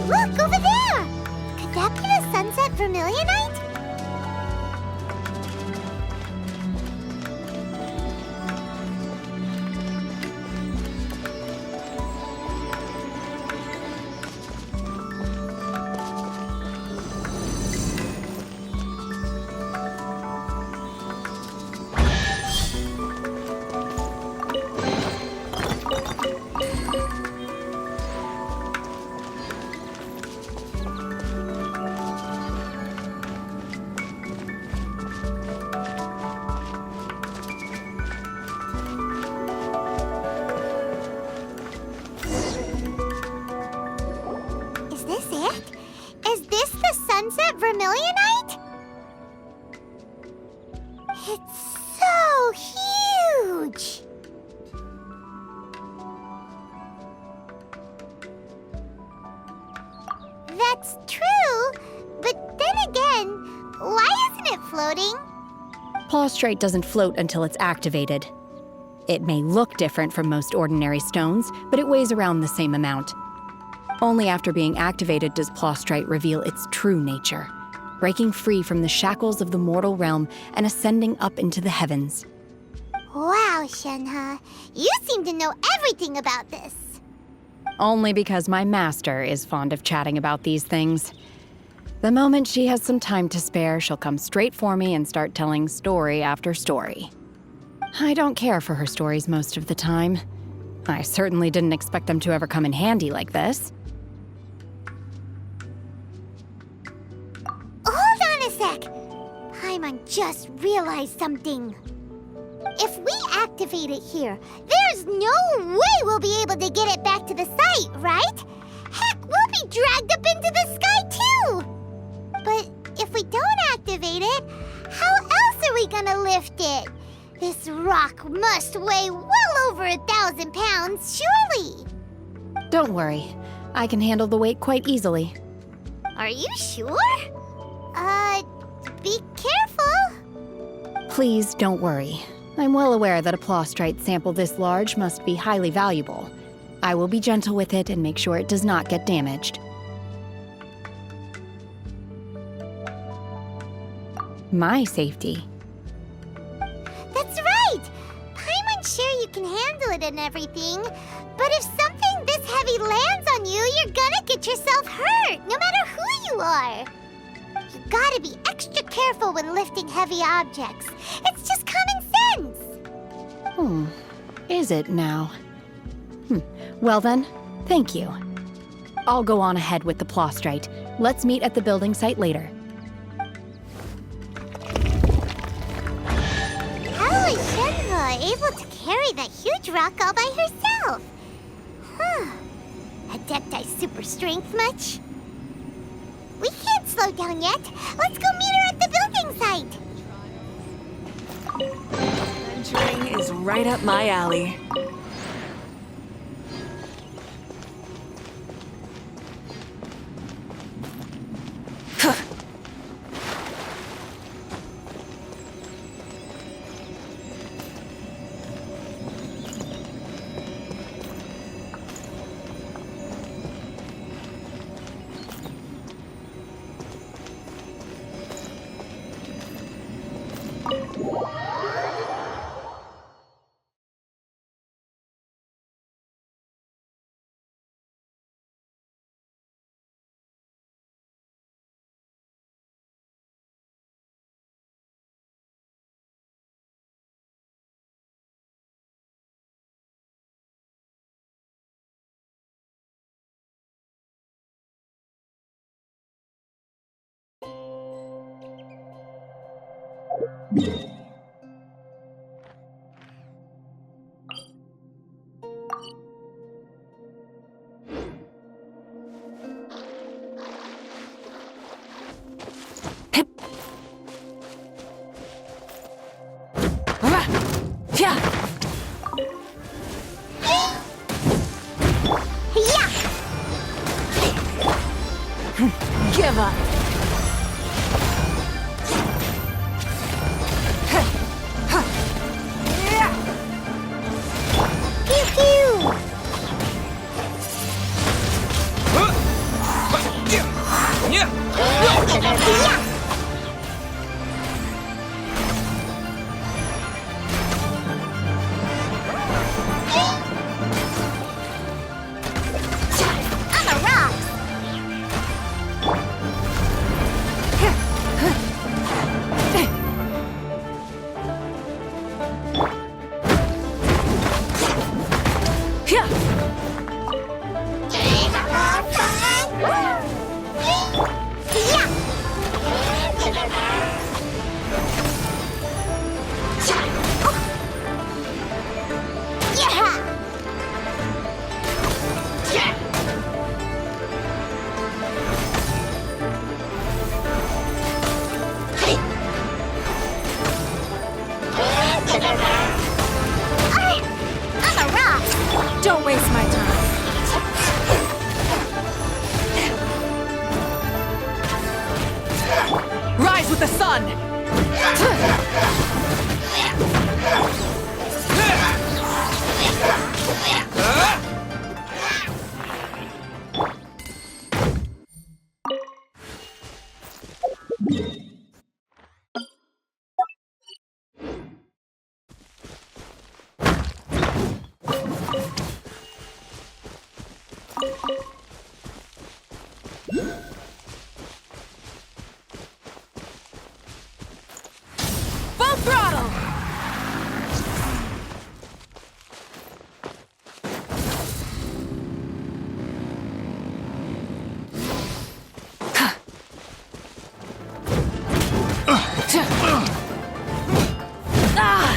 Look, over there! Could that be the sunset vermilionite? Sunset vermilionite? It's so huge! That's true, but then again, why isn't it floating? Plaustrite doesn't float until it's activated. It may look different from most ordinary stones, but it weighs around the same amount. Only after being activated does Plaustrite reveal its true nature, breaking free from the shackles of the mortal realm and ascending up into the heavens. Wow, Shenhe, you seem to know everything about this. Only because my master is fond of chatting about these things. The moment she has some time to spare, she'll come straight for me and start telling story after story. I don't care for her stories most of the time. I certainly didn't expect them to ever come in handy like this. Hold on a sec! Paimon just realized something. If we activate it here, there's no way we'll be able to get it back to the site, right? Heck, we'll be dragged up into the sky too! But if we don't activate it, how else are we gonna lift it? This rock must weigh well over 1,000 pounds, surely! Don't worry. I can handle the weight quite easily. Are you sure? Be careful! Please don't worry. I'm well aware that a Plaustrite sample this large must be highly valuable. I will be gentle with it and make sure it does not get damaged. My safety. That's right! Paimon's sure you can handle it and everything, but if something this heavy lands on you, you're gonna get yourself hurt, no matter who you are. You gotta be extra careful when lifting heavy objects. It's just common sense! Is it now? Well then, thank you. I'll go on ahead with the Plaustrite. Let's meet at the building site later. How is Shenhe able to carry that huge rock all by herself? Adepti super strength much? We can't slow down yet. Let's go meet her at the building site. Adventuring is right up my alley. Give up. Pew pew! Yeah! On the rocks! Don't waste my time. Rise with the sun! Full throttle!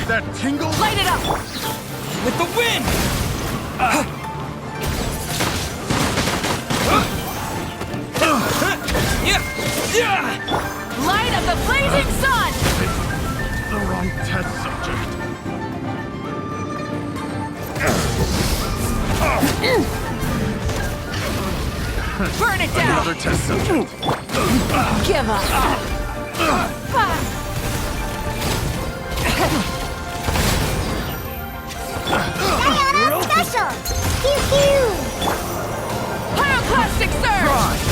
That tingle? Light it up! With the wind! Light of the blazing sun! The wrong test subject. Burn it down! Another test subject. Give up! Diana special! Pew pew! Pyroclastic surge!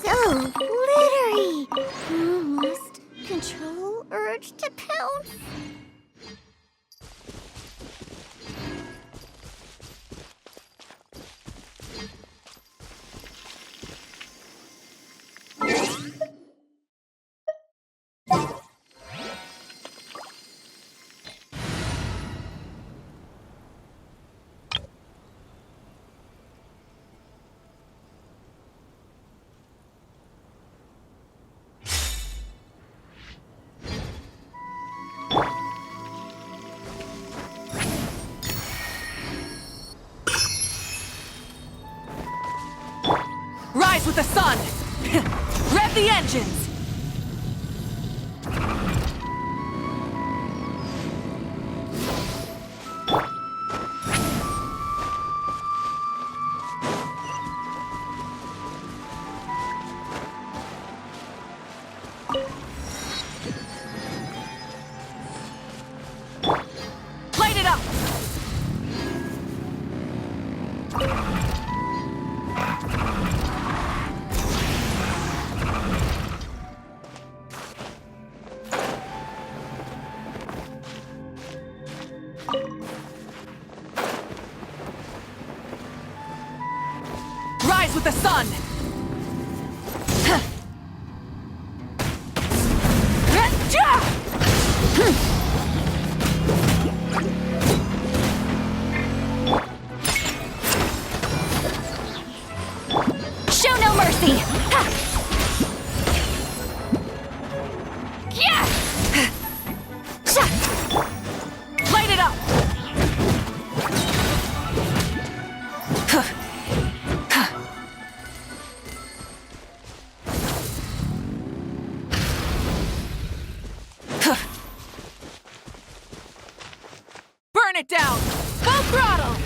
So glittery! Almost control urge to pounce. Rise with the sun! Rev the engines! Rise with the sun! Show no mercy! Light it up! Burn it down! Full throttle!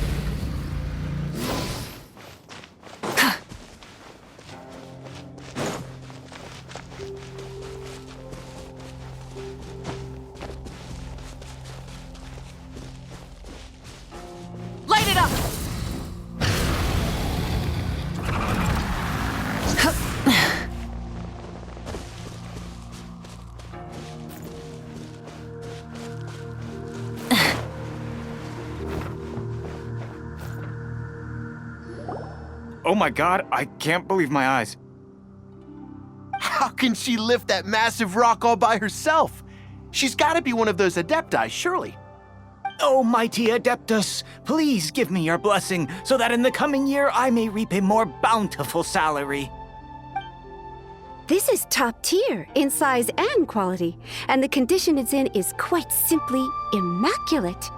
Light it up! Oh my god, I can't believe my eyes. How can she lift that massive rock all by herself? She's gotta be one of those Adepti, surely. O mighty Adeptus, please give me your blessing so that in the coming year I may reap a more bountiful salary. This is top tier in size and quality, and the condition it's in is quite simply immaculate.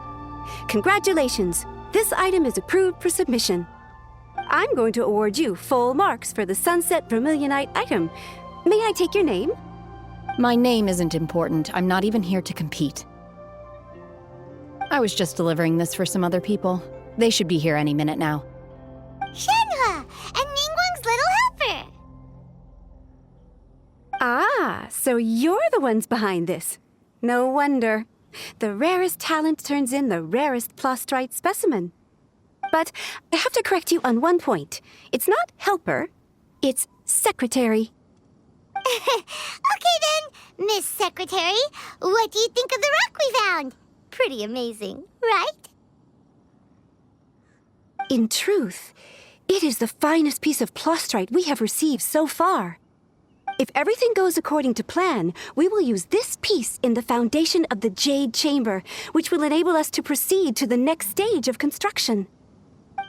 Congratulations, this item is approved for submission. I'm going to award you full marks for the Sunset Vermilionite item. May I take your name? My name isn't important. I'm not even here to compete. I was just delivering this for some other people. They should be here any minute now. Shenhe and Ningguang's little helper. Ah, so you're the ones behind this. No wonder. The rarest talent turns in the rarest Plostrite specimen. But I have to correct you on one point. It's not helper, it's secretary. Okay then, Miss Secretary, what do you think of the rock we found? Pretty amazing, right? In truth, it is the finest piece of Plostrite we have received so far. If everything goes according to plan, we will use this piece in the foundation of the Jade Chamber, which will enable us to proceed to the next stage of construction.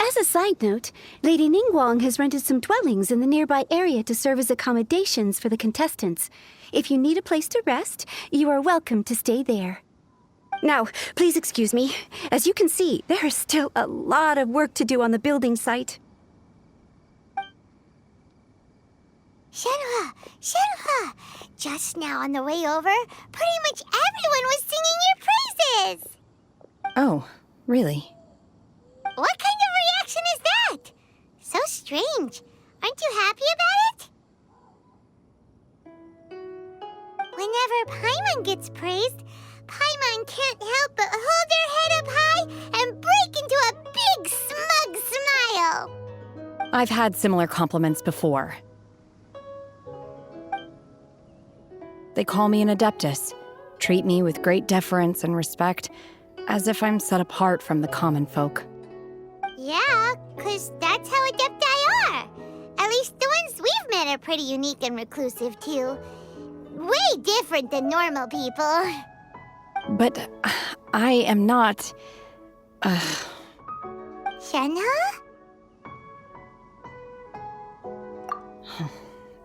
As a side note, Lady Ningguang has rented some dwellings in the nearby area to serve as accommodations for the contestants. If you need a place to rest, you are welcome to stay there. Now, please excuse me. As you can see, there is still a lot of work to do on the building site. Shenhe, Shenhe! Just now on the way over, pretty much everyone was singing your praises! Oh, really? What kind of reaction is that? So strange. Aren't you happy about it? Whenever Paimon gets praised, Paimon can't help but hold their head up high and break into a big, smug smile. I've had similar compliments before. They call me an Adeptus, treat me with great deference and respect, as if I'm set apart from the common folk. Yeah, 'cause that's how Adepti are. At least the ones we've met are pretty unique and reclusive, too. Way different than normal people. But I am not... Shenhe?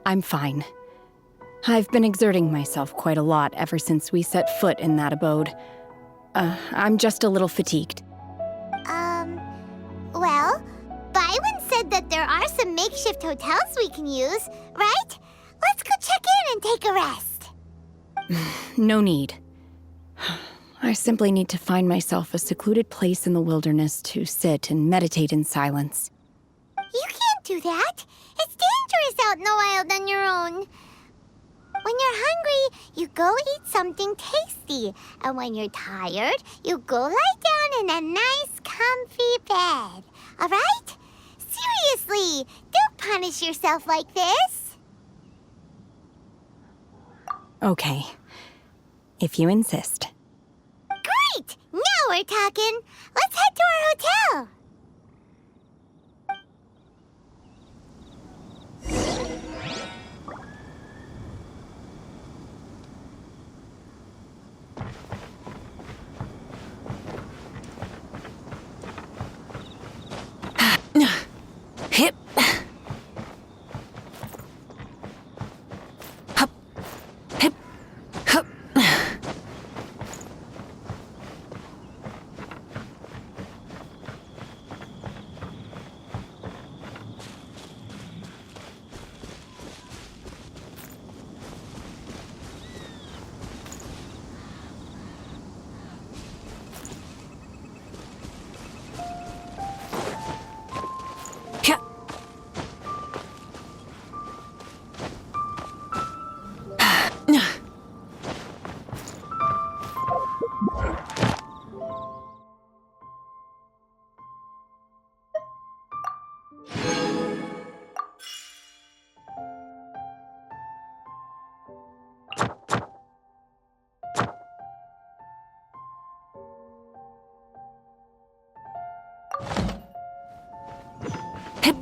I'm fine. I've been exerting myself quite a lot ever since we set foot in that abode. I'm just a little fatigued. Well, Byron said that there are some makeshift hotels we can use, right? Let's go check in and take a rest. No need. I simply need to find myself a secluded place in the wilderness to sit and meditate in silence. You can't do that. It's dangerous out in the wild on your own. When you're hungry, you go eat something tasty. And when you're tired, you go lie down in a nice, comfy bed. All right? Seriously, don't punish yourself like this. Okay. If you insist. Great! Now we're talking. Let's head to our hotel. Hip. Hup. Hip. Hup. Ka- Hip.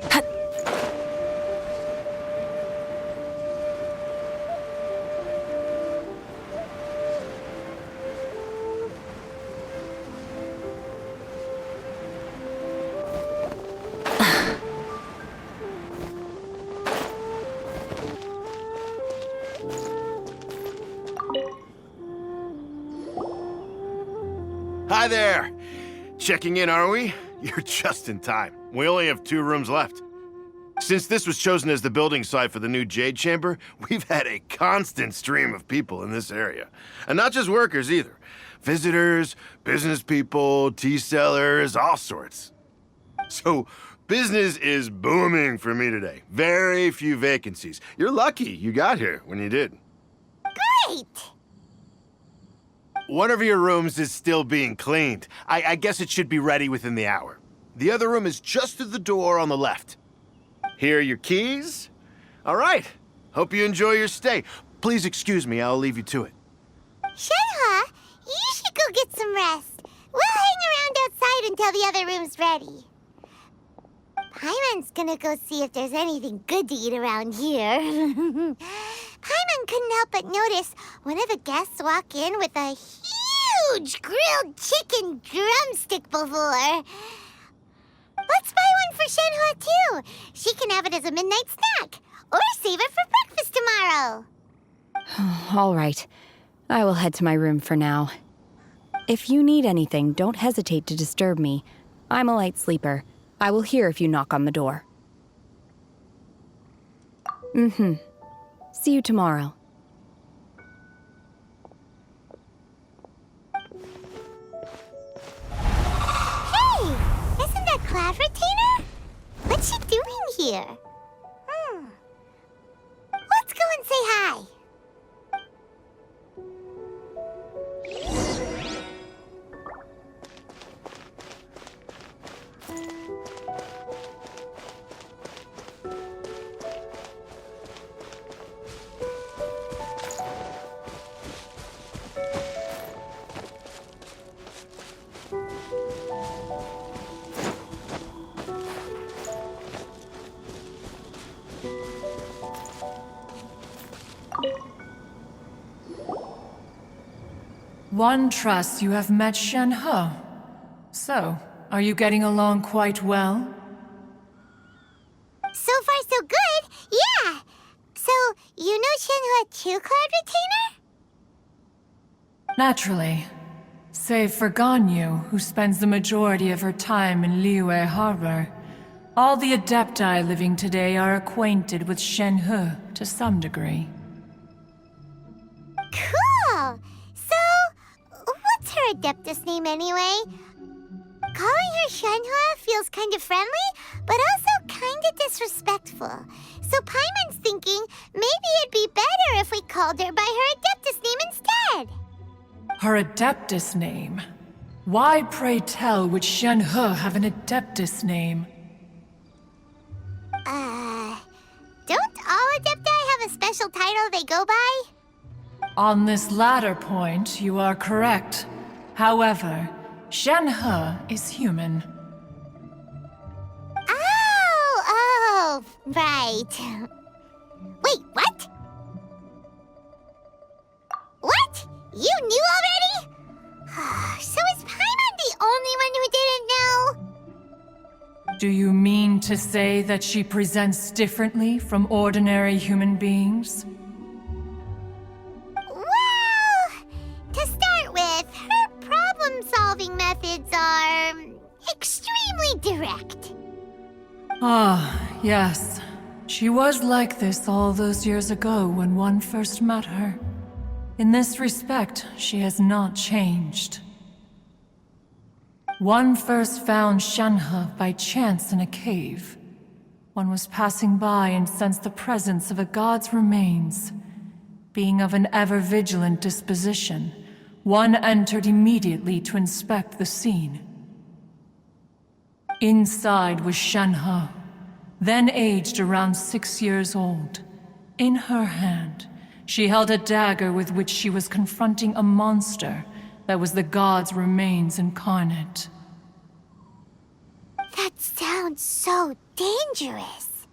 Hut. Hi there! Checking in, are we? You're just in time. We only have 2 rooms left. Since this was chosen as the building site for the new Jade Chamber, we've had a constant stream of people in this area. And not just workers either. Visitors, business people, tea sellers, all sorts. So, business is booming for me today. Very few vacancies. You're lucky you got here when you did. Great! One of your rooms is still being cleaned. I guess it should be ready within the hour. The other room is just through the door on the left. Here are your keys. All right. Hope you enjoy your stay. Please excuse me, I'll leave you to it. Shenhe, you should go get some rest. We'll hang around outside until the other room's ready. Paimon's gonna go see if there's anything good to eat around here. Paimon couldn't help but notice one of the guests walk in with a huge grilled chicken drumstick before. Let's buy one for Shenhe too. She can have it as a midnight snack, or save it for breakfast tomorrow. All right. I will head to my room for now. If you need anything, don't hesitate to disturb me. I'm a light sleeper. I will hear if you knock on the door. See you tomorrow. Hey! Isn't that Cloud Retainer? What's she doing here? Let's go and say hi. One trusts you have met Shenhe. So, are you getting along quite well? So far, so good. Yeah. So, you know Shenhe too, Cloud Retainer? Naturally. Save for Ganyu, who spends the majority of her time in Liyue Harbor. All the Adepti living today are acquainted with Shenhe to some degree. Cool. So, what's her Adeptus name anyway? Calling her Shenhe feels kind of friendly, but also kind of disrespectful. So Paimon's thinking maybe it'd be better if we called her by her Adeptus name instead. Her Adeptus name? Why, pray tell, would Shenhe have an Adeptus name? Don't all Adepti have a special title they go by? On this latter point, you are correct. However, Shenhe is human. Oh, right. Wait, what? You knew already? So is Paimon the only one who didn't know? Do you mean to say that she presents differently from ordinary human beings? Well, to start with, her problem-solving methods are extremely direct. Ah, yes. She was like this all those years ago when one first met her. In this respect, she has not changed. One first found Shenhe by chance in a cave. One was passing by and sensed the presence of a god's remains. Being of an ever-vigilant disposition, one entered immediately to inspect the scene. Inside was Shenhe, then aged around 6 years old. In her hand, she held a dagger with which she was confronting a monster that was the god's remains incarnate. That sounds so dangerous.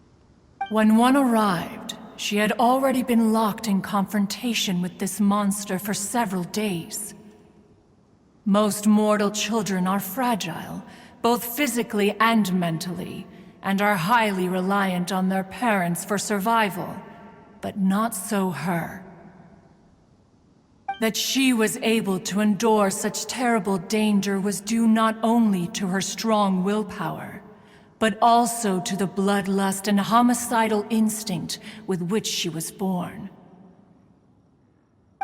When one arrived, she had already been locked in confrontation with this monster for several days. Most mortal children are fragile, both physically and mentally, and are highly reliant on their parents for survival. But not so her. That she was able to endure such terrible danger was due not only to her strong willpower, but also to the bloodlust and homicidal instinct with which she was born.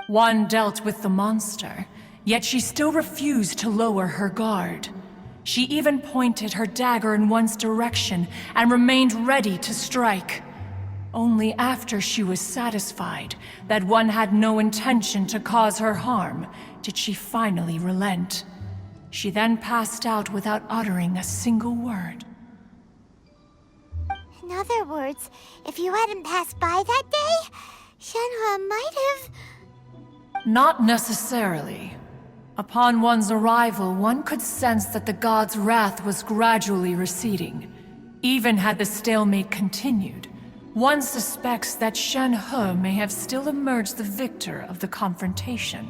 One dealt with the monster, yet she still refused to lower her guard. She even pointed her dagger in one's direction and remained ready to strike. Only after she was satisfied that one had no intention to cause her harm did she finally relent. She then passed out without uttering a single word. In other words, if you hadn't passed by that day, Shenhe might have... Not necessarily. Upon one's arrival, one could sense that the god's wrath was gradually receding. Even had the stalemate continued, one suspects that Shenhe may have still emerged the victor of the confrontation.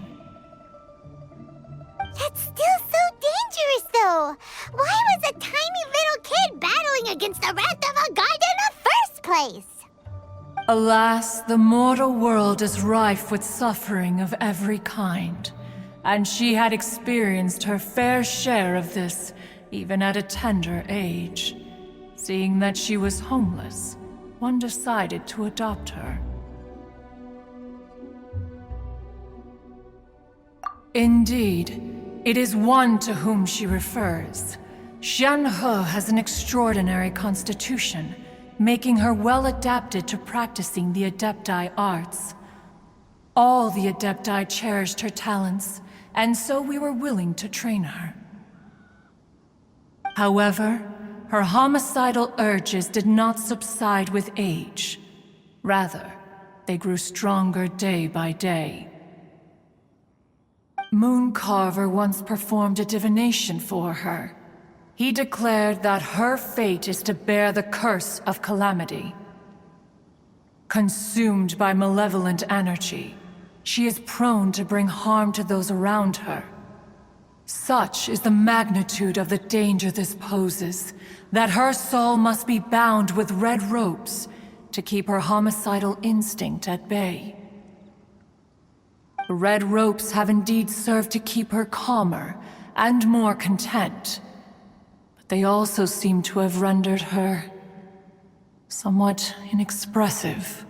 That's still so dangerous, though. Why was a tiny little kid battling against the wrath of a god in the first place? Alas, the mortal world is rife with suffering of every kind, and she had experienced her fair share of this, even at a tender age. Seeing that she was homeless, one decided to adopt her. Indeed, it is one to whom she refers. Shenhe has an extraordinary constitution, making her well adapted to practicing the Adepti arts. All the Adepti cherished her talents, and so we were willing to train her. However, her homicidal urges did not subside with age. Rather, they grew stronger day by day. Mooncarver once performed a divination for her. He declared that her fate is to bear the curse of calamity. Consumed by malevolent energy, she is prone to bring harm to those around her. Such is the magnitude of the danger this poses, that her soul must be bound with red ropes to keep her homicidal instinct at bay. The red ropes have indeed served to keep her calmer and more content, but they also seem to have rendered her somewhat inexpressive.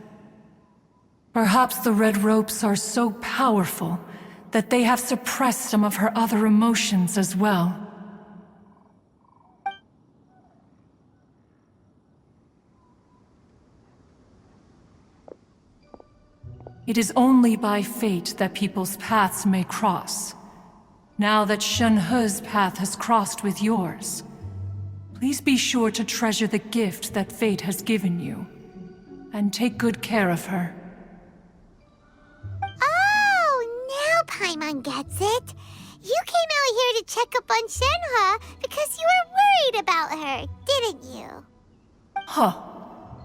Perhaps the red ropes are so powerful that they have suppressed some of her other emotions as well. It is only by fate that people's paths may cross. Now that Shenhe's path has crossed with yours, please be sure to treasure the gift that fate has given you, and take good care of her. Oh, now Paimon gets it. You came out here to check up on Shenhe because you were worried about her, didn't you? Huh.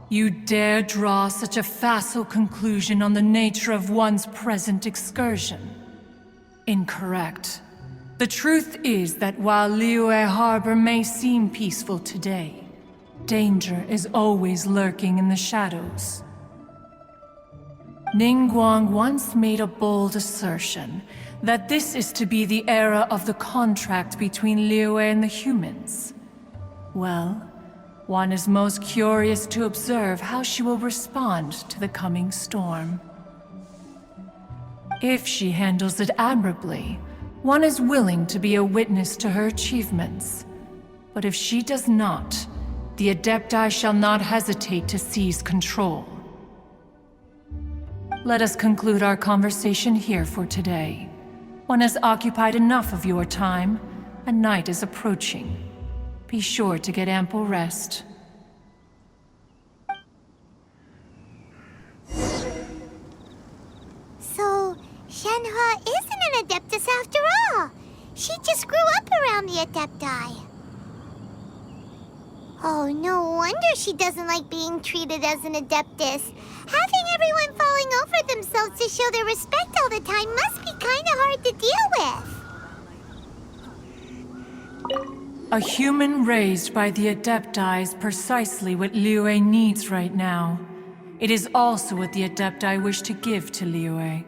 You dare draw such a facile conclusion on the nature of one's present excursion? Incorrect. The truth is that while Liyue Harbor may seem peaceful today, danger is always lurking in the shadows. Ningguang once made a bold assertion that this is to be the era of the contract between Liyue and the humans. Well, one is most curious to observe how she will respond to the coming storm. If she handles it admirably, one is willing to be a witness to her achievements. But if she does not, the Adepti shall not hesitate to seize control. Let us conclude our conversation here for today. One has occupied enough of your time, and night is approaching. Be sure to get ample rest. So, Shenhe isn't an Adeptus after all. She just grew up around the Adepti. Oh, no wonder she doesn't like being treated as an Adeptus. Having everyone falling over themselves to show their respect all the time must be kinda hard to deal with. A human raised by the Adepti is precisely what Liyue needs right now. It is also what the Adepti wish to give to Liyue.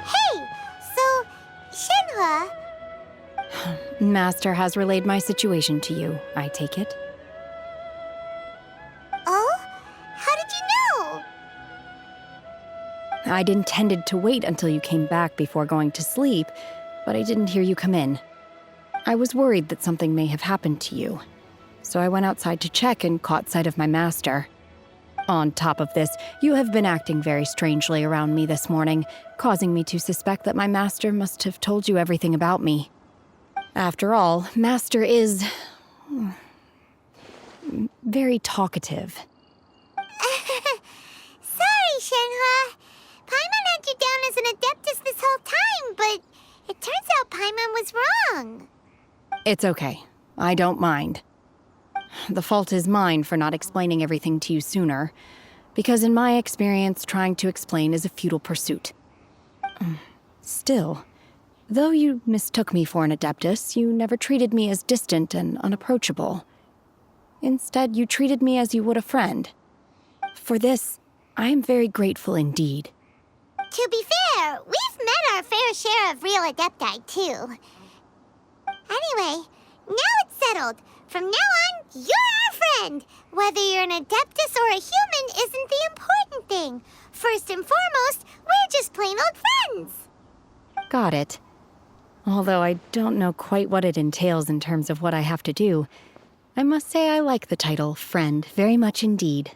Hey! So, Shenhe... Master has relayed my situation to you, I take it. Oh? How did you know? I'd intended to wait until you came back before going to sleep, but I didn't hear you come in. I was worried that something may have happened to you, so I went outside to check and caught sight of my master. On top of this, you have been acting very strangely around me this morning, causing me to suspect that my master must have told you everything about me. After all, Master is... very talkative. Sorry, Shenhe. Paimon had you down as an Adeptus this whole time, but it turns out Paimon was wrong. It's okay. I don't mind. The fault is mine for not explaining everything to you sooner, because in my experience, trying to explain is a futile pursuit. Still, though you mistook me for an Adeptus, you never treated me as distant and unapproachable. Instead, you treated me as you would a friend. For this, I am very grateful indeed. To be fair, we've met our fair share of real Adepti, too. Anyway, now it's settled. From now on, you're our friend. Whether you're an Adeptus or a human isn't the important thing. First and foremost, we're just plain old friends. Got it. Although I don't know quite what it entails in terms of what I have to do, I must say I like the title Friend very much indeed.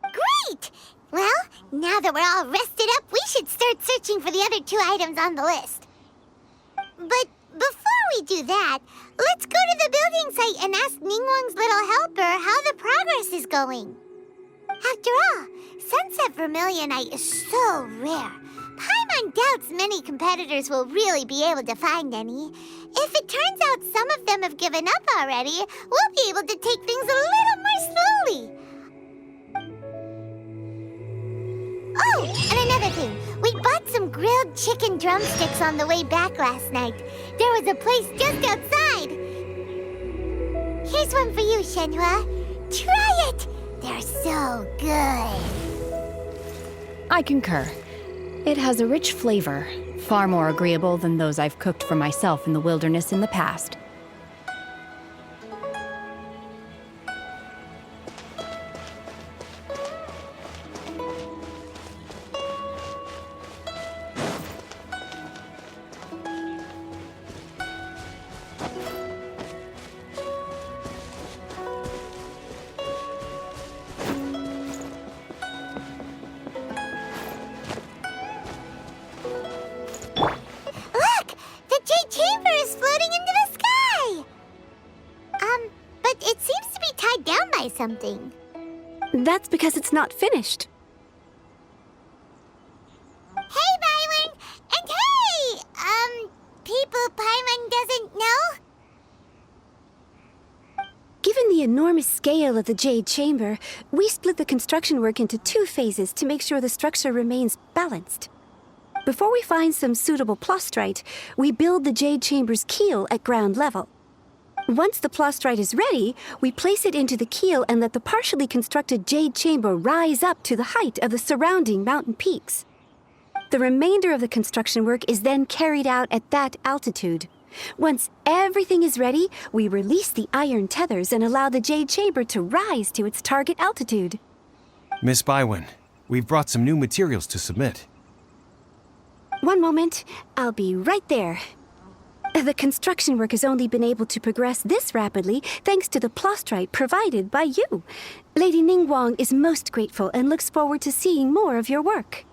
Great! Well, now that we're all rested up, we should start searching for the other 2 items on the list. But before we do that, let's go to the building site and ask Ningguang's little helper how the progress is going. After all, Sunset Vermilionite is so rare. Paimon doubts many competitors will really be able to find any. If it turns out some of them have given up already, we'll be able to take things a little more slowly. Oh, and another thing. We bought some grilled chicken drumsticks on the way back last night. There was a place just outside. Here's one for you, Shenhe. Try it! They're so good. I concur. It has a rich flavor, far more agreeable than those I've cooked for myself in the wilderness in the past. That's because it's not finished. Hey, Paimon! And hey! People Paimon doesn't know? Given the enormous scale of the Jade Chamber, we split the construction work into 2 phases to make sure the structure remains balanced. Before we find some suitable plastrite, we build the Jade Chamber's keel at ground level. Once the plastrite is ready, we place it into the keel and let the partially constructed Jade Chamber rise up to the height of the surrounding mountain peaks. The remainder of the construction work is then carried out at that altitude. Once everything is ready, we release the iron tethers and allow the Jade Chamber to rise to its target altitude. Miss Bywin, we've brought some new materials to submit. One moment, I'll be right there. The construction work has only been able to progress this rapidly thanks to the plastrite provided by you. Lady Ningguang is most grateful and looks forward to seeing more of your work.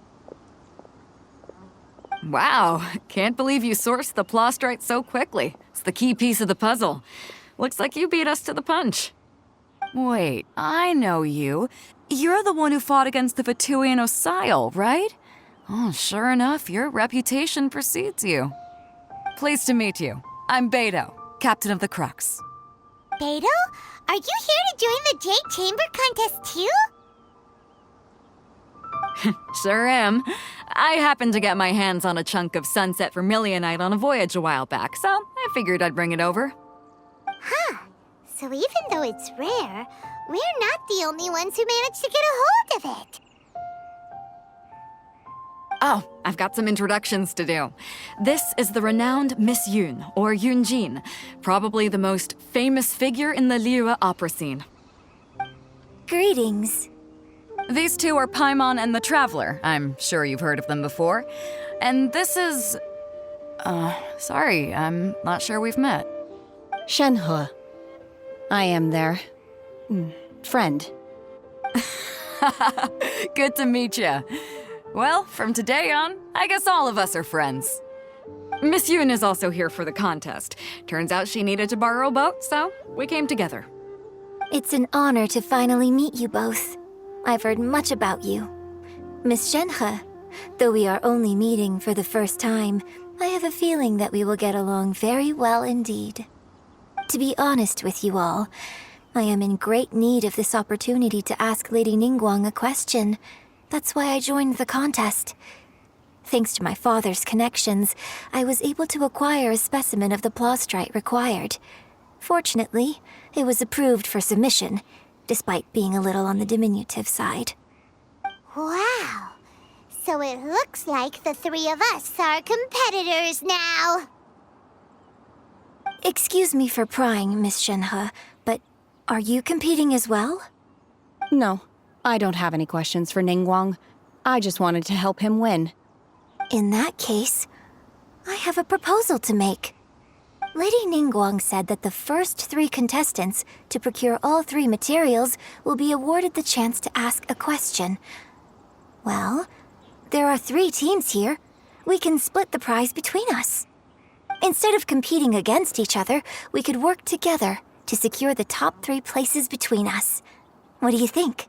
Wow, can't believe you sourced the plastrite so quickly. It's the key piece of the puzzle. Looks like you beat us to the punch. Wait, I know you. You're the one who fought against the Vatuian Osile, right? Oh, sure enough, your reputation precedes you. Pleased to meet you. I'm p.2, captain of the Crux. p.2? Are you here to join the Jade Chamber contest too? Sure am. I happened to get my hands on a chunk of sunset vermilionite on a voyage a while back, so I figured I'd bring it over. Huh. So even though it's rare, we're not the only ones who managed to get a hold of it. Oh, I've got some introductions to do. This is the renowned Miss Yun, or Yunjin, probably the most famous figure in the Liyue opera scene. Greetings. These two are Paimon and the Traveler. I'm sure you've heard of them before. And this is... sorry, I'm not sure we've met. Shenhe. I am their... friend. Good to meet you. Well, from today on, I guess all of us are friends. Miss Yun is also here for the contest. Turns out she needed to borrow a boat, so we came together. It's an honor to finally meet you both. I've heard much about you. Miss Shenhe, though we are only meeting for the first time, I have a feeling that we will get along very well indeed. To be honest with you all, I am in great need of this opportunity to ask Lady Ningguang a question. That's why I joined the contest. Thanks to my father's connections, I was able to acquire a specimen of the plastrite required. Fortunately, it was approved for submission, despite being a little on the diminutive side. Wow! So it looks like the 3 of us are competitors now! Excuse me for prying, Miss Shenhe, but are you competing as well? No, I don't have any questions for Ningguang. I just wanted to help him win. In that case, I have a proposal to make. Lady Ningguang said that the first 3 contestants to procure all 3 materials will be awarded the chance to ask a question. Well, there are 3 teams here. We can split the prize between us. Instead of competing against each other, we could work together to secure the top 3 places between us. What do you think?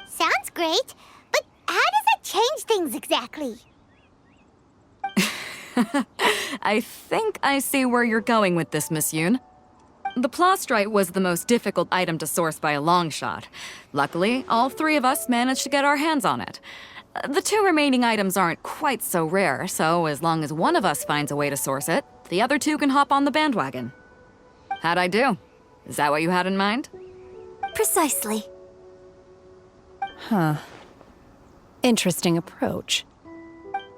Sounds great, but how does it change things exactly? I think I see where you're going with this, Miss Yun. The plastrite was the most difficult item to source by a long shot. Luckily, all 3 of us managed to get our hands on it. The 2 remaining items aren't quite so rare, so as long as one of us finds a way to source it, the other 2 can hop on the bandwagon. How'd I do? Is that what you had in mind? Precisely. Huh. Interesting approach.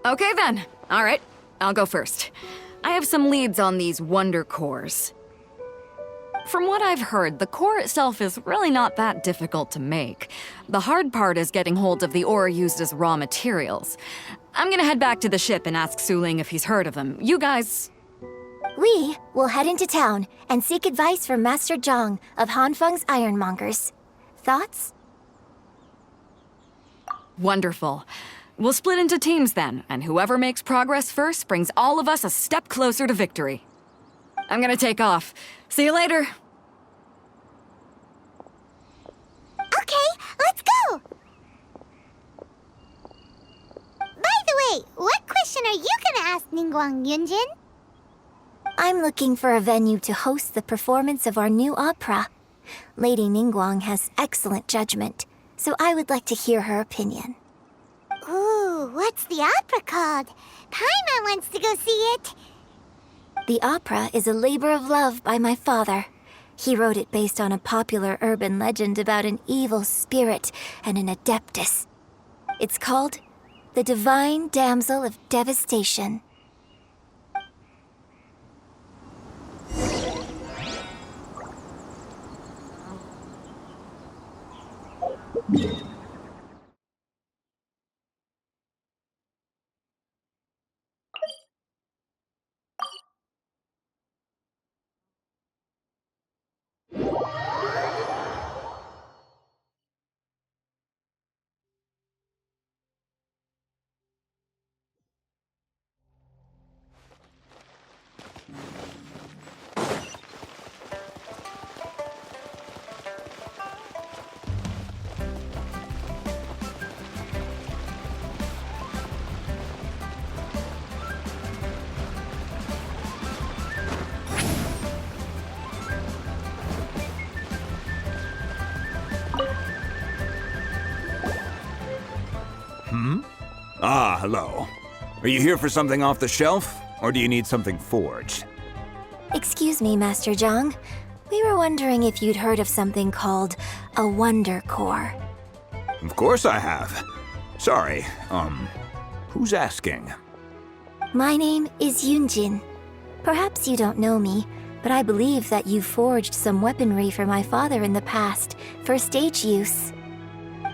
Okay then. All right. I'll go first. I have some leads on these wonder cores. From what I've heard, the core itself is really not that difficult to make. The hard part is getting hold of the ore used as raw materials. I'm gonna head back to the ship and ask Su Ling if he's heard of them. You guys... We will head into town and seek advice from Master Zhang of Hanfeng's Ironmongers. Thoughts? Wonderful. We'll split into teams then, and whoever makes progress first brings all of us a step closer to victory. I'm gonna take off. See you later. Okay, Right, what question are you gonna ask Ningguang, Yunjin? I'm looking for a venue to host the performance of our new opera. Lady Ningguang has excellent judgment, so I would like to hear her opinion. Ooh, what's the opera called? Paimon wants to go see it. The opera is a labor of love by my father. He wrote it based on a popular urban legend about an evil spirit and an adeptus. It's called The Divine Damsel of Devastation. Ah, hello. Are you here for something off the shelf, or do you need something forged? Excuse me, Master Zhang. We were wondering if you'd heard of something called a Wonder Core. Of course I have. Sorry, who's asking? My name is Yunjin. Perhaps you don't know me, but I believe that you forged some weaponry for my father in the past, for stage use.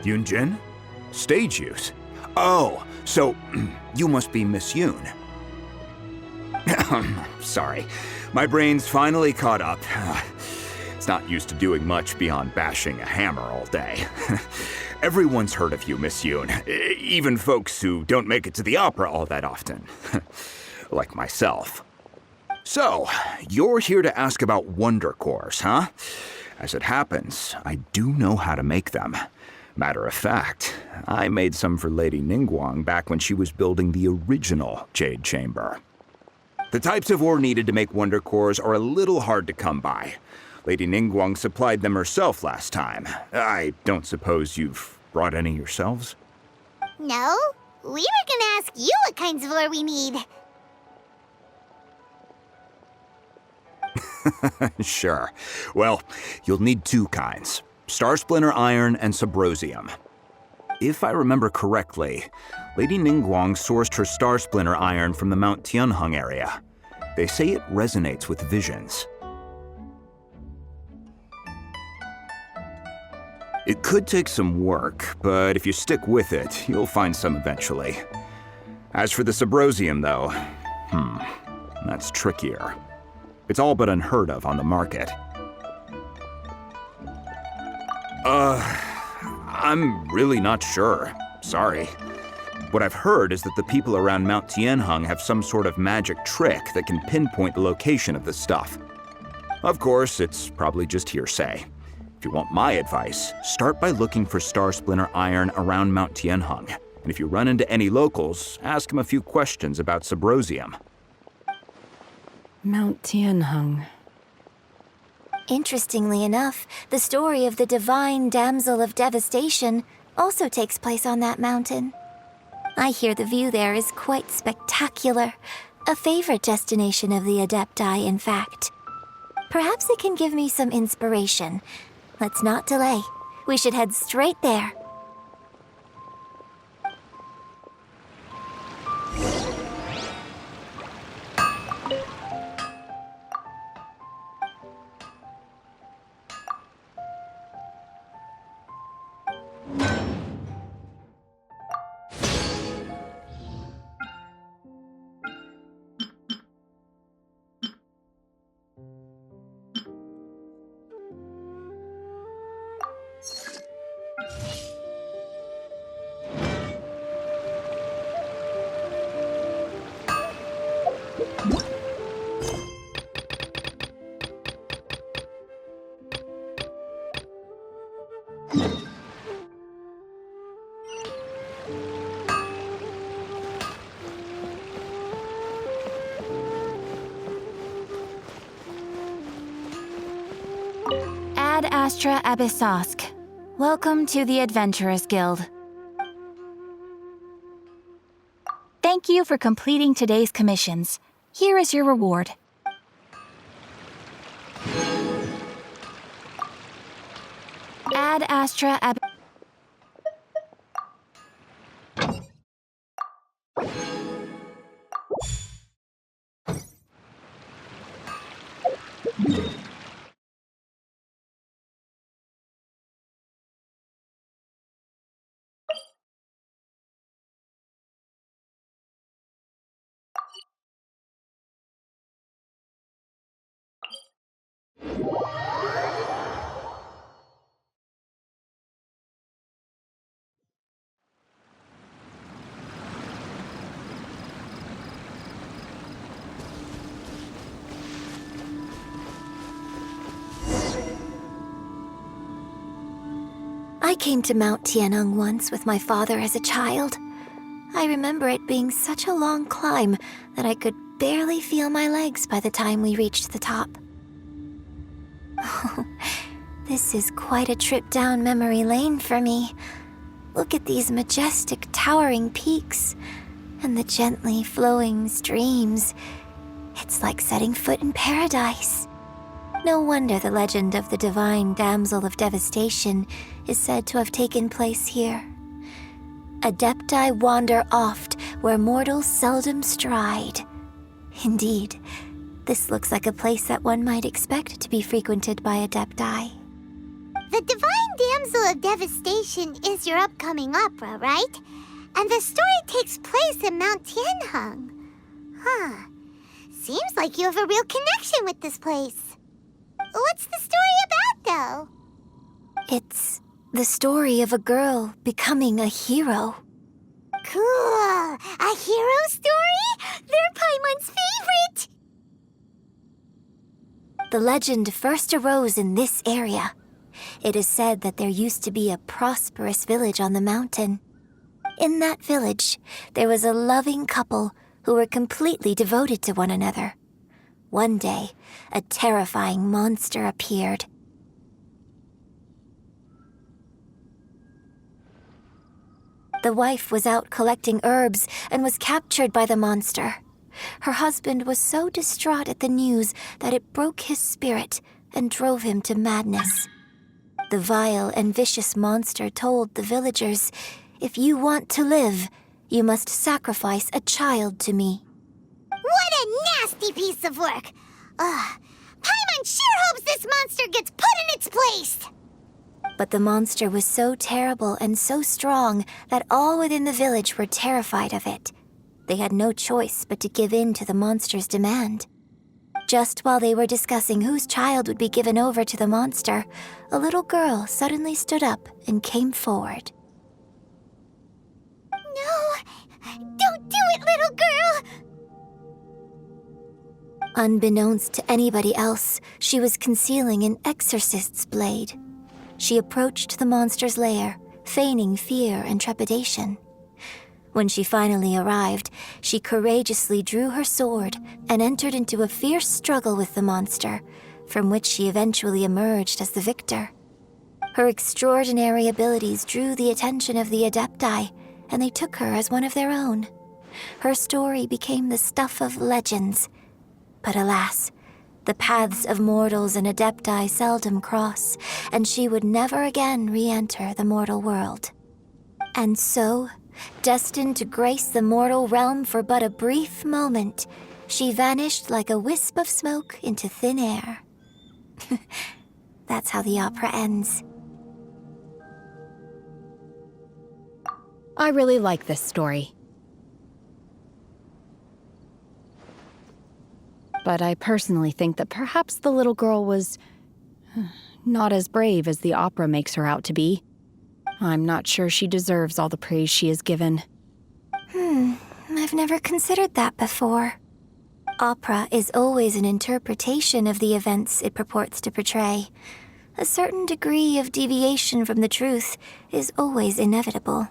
Yunjin? Stage use? Oh, so you must be Miss Yoon. Sorry, my brain's finally caught up. It's not used to doing much beyond bashing a hammer all day. Everyone's heard of you, Miss Yoon, even folks who don't make it to the opera all that often. Like myself. So, you're here to ask about Wonder Cores, huh? As it happens, I do know how to make them. Matter of fact, I made some for Lady Ningguang back when she was building the original Jade Chamber. The types of ore needed to make Wonder Cores are a little hard to come by. Lady Ningguang supplied them herself last time. I don't suppose you've brought any yourselves? No, we were gonna ask you what kinds of ore we need. Sure. Well, you'll need two kinds. Star Splinter Iron and Subrosium. If I remember correctly, Lady Ningguang sourced her Star Splinter Iron from the Mount Tianheng area. They say it resonates with visions. It could take some work, but if you stick with it, you'll find some eventually. As for the Subrosium, though, that's trickier. It's all but unheard of on the market. I'm really not sure. Sorry. What I've heard is that the people around Mount Tianheng have some sort of magic trick that can pinpoint the location of the stuff. Of course, it's probably just hearsay. If you want my advice, start by looking for Star Splinter Iron around Mount Tianheng. And if you run into any locals, ask them a few questions about Subrosium. Mount Tianheng. Interestingly enough, the story of the Divine Damsel of Devastation also takes place on that mountain. I hear the view there is quite spectacular. A favorite destination of the Adepti, in fact. Perhaps it can give me some inspiration. Let's not delay. We should head straight there. Ad Astra Abyssosk. Welcome to the Adventurers Guild. Thank you for completing today's commissions. Here is your reward. Ad Astra Ab... I came to Mount Tianqian once with my father as a child. I remember it being such a long climb that I could barely feel my legs by the time we reached the top. Oh, this is quite a trip down memory lane for me. Look at these majestic, towering peaks and the gently flowing streams. It's like setting foot in paradise. No wonder the legend of the divine damsel of devastation is said to have taken place here. Adepti wander oft where mortals seldom stride. Indeed, this looks like a place that one might expect to be frequented by Adepti. The Divine Damsel of Devastation is your upcoming opera, right? And the story takes place in Mount Tianqian. Huh. Seems like you have a real connection with this place. What's the story about, though? It's the story of a girl becoming a hero. Cool! A hero story? They're Paimon's favorite! The legend first arose in this area. It is said that there used to be a prosperous village on the mountain. In that village, there was a loving couple who were completely devoted to one another. One day, a terrifying monster appeared. The wife was out collecting herbs and was captured by the monster. Her husband was so distraught at the news that it broke his spirit and drove him to madness. The vile and vicious monster told the villagers, "If you want to live, you must sacrifice a child to me." What a nasty piece of work! Paimon sure hopes this monster gets put in its place! But the monster was so terrible and so strong that all within the village were terrified of it. They had no choice but to give in to the monster's demand. Just while they were discussing whose child would be given over to the monster, a little girl suddenly stood up and came forward. No! Don't do it, little girl! Unbeknownst to anybody else, she was concealing an exorcist's blade. She approached the monster's lair, feigning fear and trepidation. When she finally arrived, she courageously drew her sword and entered into a fierce struggle with the monster, from which she eventually emerged as the victor. Her extraordinary abilities drew the attention of the Adepti, and they took her as one of their own. Her story became the stuff of legends. But alas, the paths of mortals and Adepti seldom cross, and she would never again re-enter the mortal world. And so, destined to grace the mortal realm for but a brief moment, she vanished like a wisp of smoke into thin air. That's how the opera ends. I really like this story. But I personally think that perhaps the little girl was not as brave as the opera makes her out to be. I'm not sure she deserves all the praise she is given. I've never considered that before. Opera is always an interpretation of the events it purports to portray. A certain degree of deviation from the truth is always inevitable.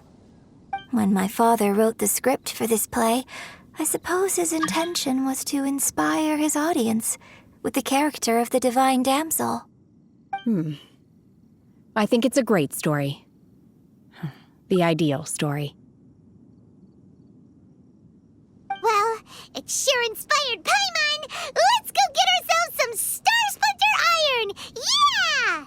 When my father wrote the script for this play, I suppose his intention was to inspire his audience with the character of the Divine Damsel. I think it's a great story. The ideal story. Well, it sure inspired Paimon! Let's go get ourselves some Star Splinter Iron! Yeah!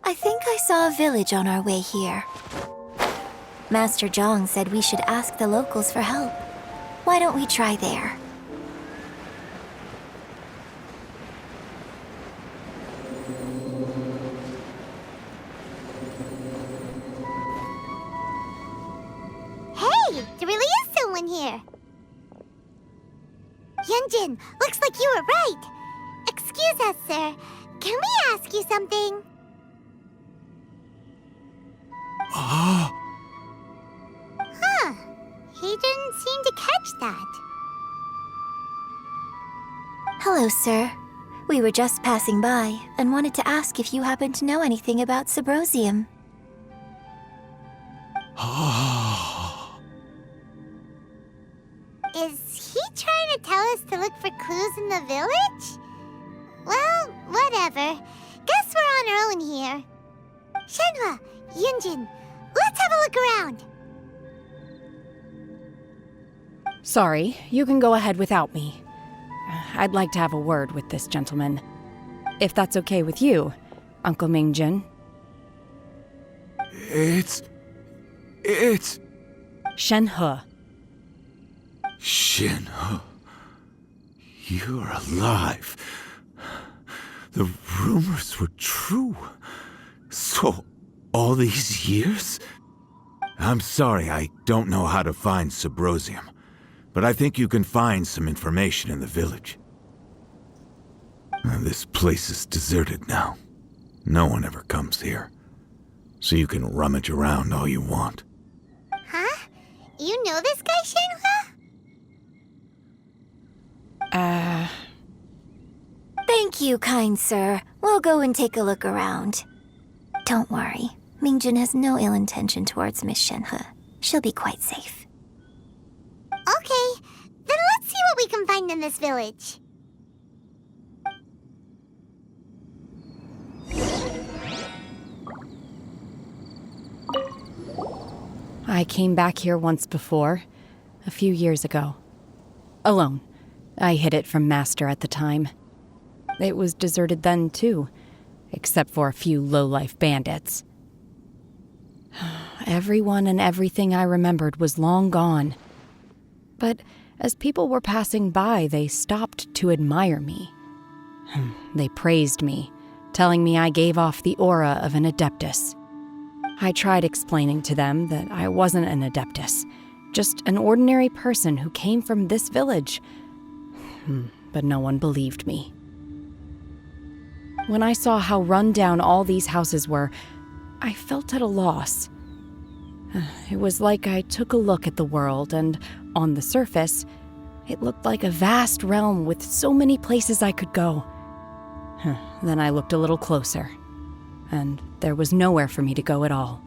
I think I saw a village on our way here. Master Zhang said we should ask the locals for help. Why don't we try there? Hey, there really is someone here. Yunjin, looks like you were right. Excuse us, sir. Can we ask you something? Huh. He didn't seem to catch that. Hello, sir. We were just passing by and wanted to ask if you happen to know anything about Subrosium. Is he trying to tell us to look for clues in the village? Well, whatever. Guess we're on our own here. Shenhe, Yunjin, let's have a look around. Sorry, you can go ahead without me. I'd like to have a word with this gentleman. If that's okay with you, Uncle Mingjin. It's... Shenhe. Shenhe. You're alive. The rumors were true. So, all these years? I'm sorry, I don't know how to find Subrosium, but I think you can find some information in the village. This place is deserted now. No one ever comes here, so you can rummage around all you want. Huh? You know this guy, Shenhe? Thank you, kind sir. We'll go and take a look around. Don't worry. Mingjin has no ill intention towards Miss Shenhe. She'll be quite safe. Okay, then let's see what we can find in this village. I came back here once before, a few years ago. Alone. I hid it from Master at the time. It was deserted then, too, except for a few low-life bandits. Everyone and everything I remembered was long gone. But as people were passing by, they stopped to admire me. They praised me, telling me I gave off the aura of an Adeptus. I tried explaining to them that I wasn't an Adeptus, just an ordinary person who came from this village. But no one believed me. When I saw how run down all these houses were, I felt at a loss. It was like I took a look at the world, and on the surface, it looked like a vast realm with so many places I could go. Then I looked a little closer. and there was nowhere for me to go at all.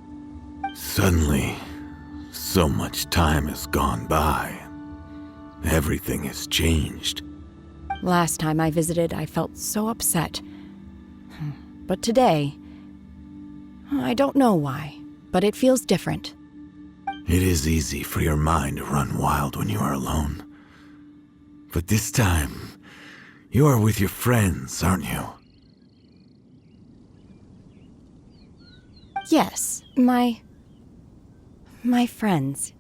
Suddenly, so much time has gone by. Everything has changed. Last time I visited, I felt so upset. But today, I don't know why, but it feels different. It is easy for your mind to run wild when you are alone. But this time, you are with your friends, aren't you? Yes, my friends.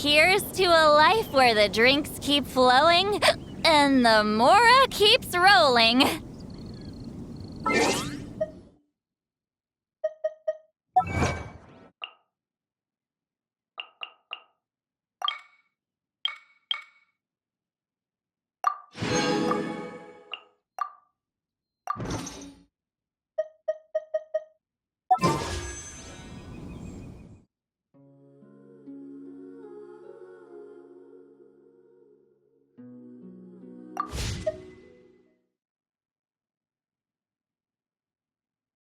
Here's to a life where the drinks keep flowing and the Mora keeps rolling.